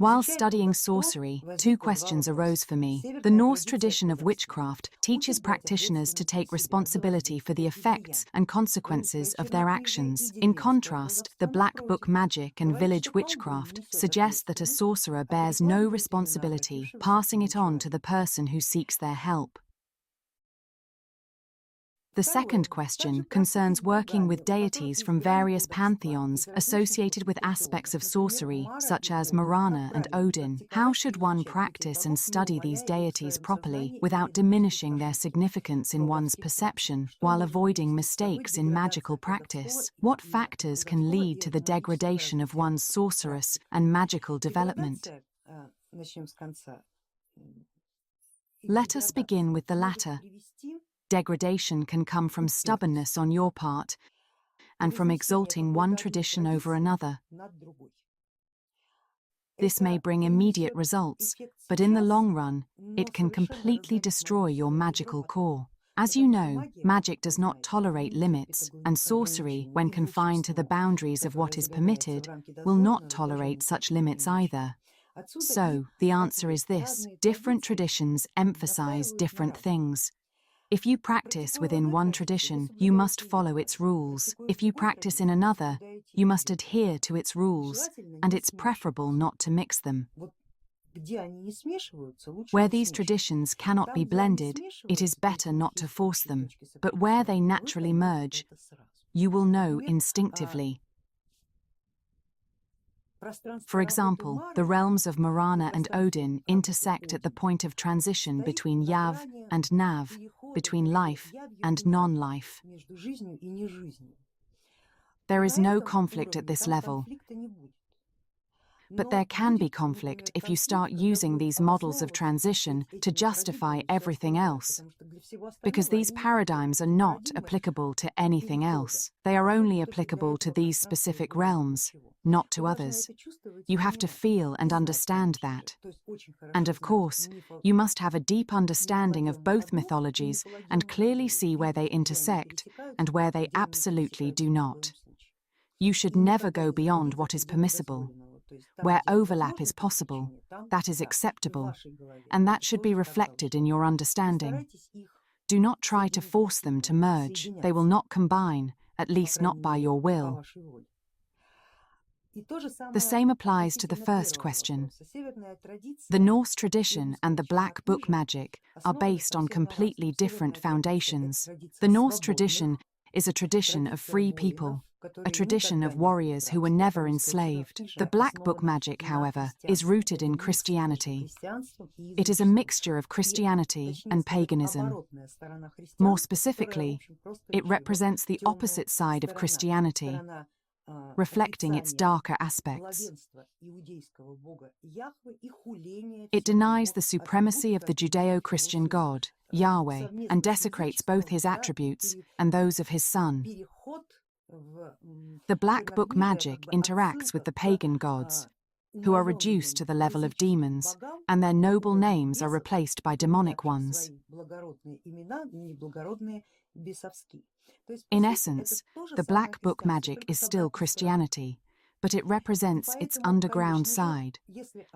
While studying sorcery, two questions arose for me. The Norse tradition of witchcraft teaches practitioners to take responsibility for the effects and consequences of their actions. In contrast, the Black Book magic and village witchcraft suggest that a sorcerer bears no responsibility, passing it on to the person who seeks their help. The second question concerns working with deities from various pantheons associated with aspects of sorcery, such as Marana and Odin. How should one practice and study these deities properly without diminishing their significance in one's perception, while avoiding mistakes in magical practice? What factors can lead to the degradation of one's sorcerous and magical development? Let us begin with the latter. Degradation can come from stubbornness on your part and from exalting one tradition over another. This may bring immediate results, but in the long run, it can completely destroy your magical core. As you know, magic does not tolerate limits, and sorcery, when confined to the boundaries of what is permitted, will not tolerate such limits either. So, the answer is this: different traditions emphasize different things. If you practice within one tradition, you must follow its rules. If you practice in another, you must adhere to its rules, and it's preferable not to mix them. Where these traditions cannot be blended, it is better not to force them, but where they naturally merge, you will know instinctively. For example, the realms of Marana and Odin intersect at the point of transition between Yav and Nav, between life and non-life. There is no conflict at this level. But there can be conflict if you start using these models of transition to justify everything else, because these paradigms are not applicable to anything else. They are only applicable to these specific realms, not to others. You have to feel and understand that. And of course, you must have a deep understanding of both mythologies and clearly see where they intersect and where they absolutely do not. You should never go beyond what is permissible. Where overlap is possible, that is acceptable, and that should be reflected in your understanding. Do not try to force them to merge. They will not combine, at least not by your will. The same applies to the first question. The Norse tradition and the Black Book magic are based on completely different foundations. The Norse tradition is a tradition of free people, a tradition of warriors who were never enslaved. The Black Book magic, however, is rooted in Christianity. It is a mixture of Christianity and paganism. More specifically, it represents the opposite side of Christianity, reflecting its darker aspects. It denies the supremacy of the judeo-christian God, Yahweh, and desecrates both his attributes and those of his Son. The Black Book magic interacts with the pagan gods, who are reduced to the level of demons, and their noble names are replaced by demonic ones. In essence, the Black Book magic is still Christianity, but it represents its underground side.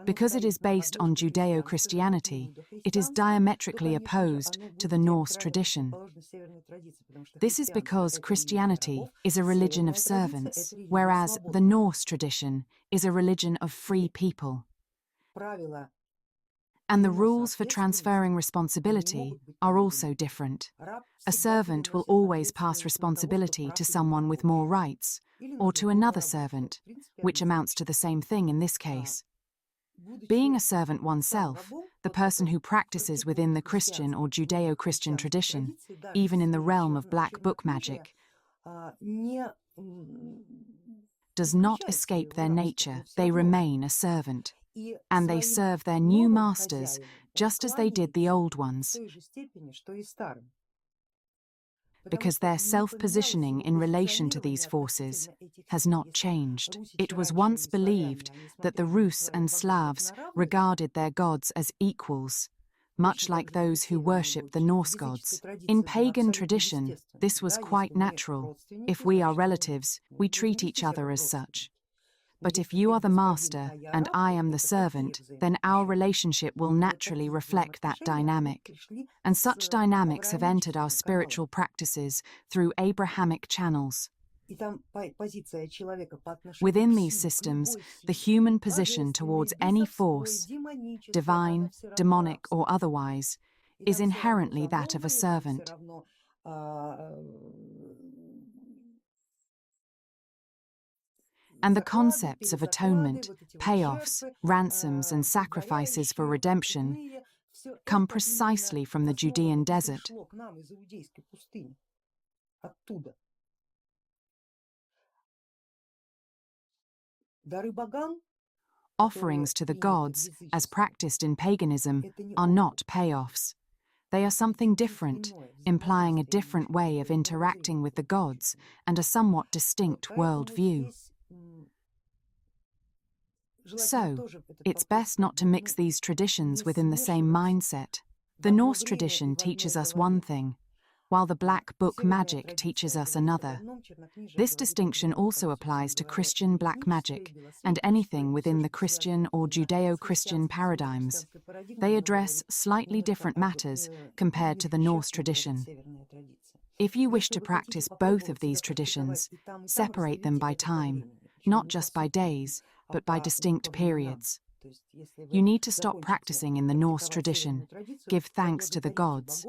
Because it is based on Judeo-Christianity, it is diametrically opposed to the Norse tradition. This is because Christianity is a religion of servants, whereas the Norse tradition is a religion of free people. And the rules for transferring responsibility are also different. A servant will always pass responsibility to someone with more rights, or to another servant, which amounts to the same thing in this case. Being a servant oneself, the person who practices within the Christian or Judeo-Christian tradition, even in the realm of Black Book magic, does not escape their nature. They remain a servant, and they serve their new masters just as they did the old ones, because their self-positioning in relation to these forces has not changed. It was once believed that the Rus and Slavs regarded their gods as equals, much like those who worship the Norse gods. In pagan tradition, this was quite natural. If we are relatives, we treat each other as such. But if you are the master and I am the servant, then our relationship will naturally reflect that dynamic. And such dynamics have entered our spiritual practices through Abrahamic channels. Within these systems, the human position towards any force, divine, demonic, or otherwise, is inherently that of a servant. And the concepts of atonement, payoffs, ransoms, and sacrifices for redemption come precisely from the Judean desert. Offerings to the gods, as practiced in paganism, are not payoffs. They are something different, implying a different way of interacting with the gods and a somewhat distinct worldview. So, it's best not to mix these traditions within the same mindset. The Norse tradition teaches us one thing, while the Black Book magic teaches us another. This distinction also applies to Christian black magic and anything within the Christian or judeo-christian paradigms. They address slightly different matters compared to the Norse tradition. If you wish to practice both of these traditions, separate them by time, not just by days, but by distinct periods. You need to stop practicing in the Norse tradition, give thanks to the gods,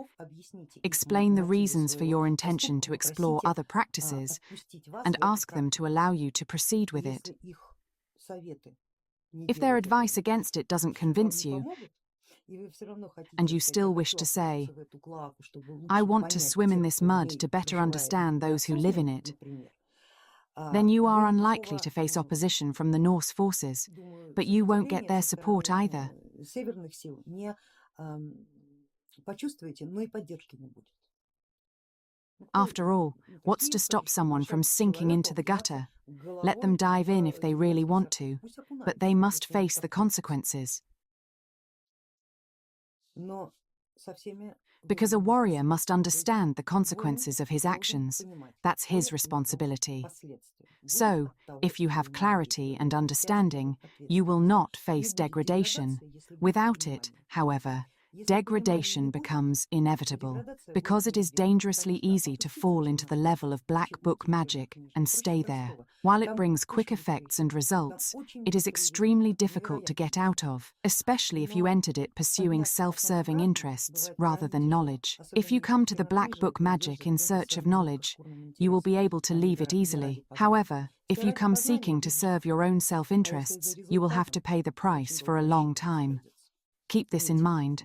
explain the reasons for your intention to explore other practices, and ask them to allow you to proceed with it. If their advice against it doesn't convince you, and you still wish to say, "I want to swim in this mud to better understand those who live in it," then you are unlikely to face opposition from the Norse forces, but you won't get their support either. After all, what's to stop someone from sinking into the gutter? Let them dive in if they really want to, but they must face the consequences. Because a warrior must understand the consequences of his actions. That's his responsibility. So, if you have clarity and understanding, you will not face degradation. Without it, however, degradation becomes inevitable, because it is dangerously easy to fall into the level of Black Book magic and stay there. While it brings quick effects and results, it is extremely difficult to get out of, especially if you entered it pursuing self-serving interests rather than knowledge. If you come to the Black Book magic in search of knowledge, you will be able to leave it easily. However, if you come seeking to serve your own self-interests, you will have to pay the price for a long time. Keep this in mind.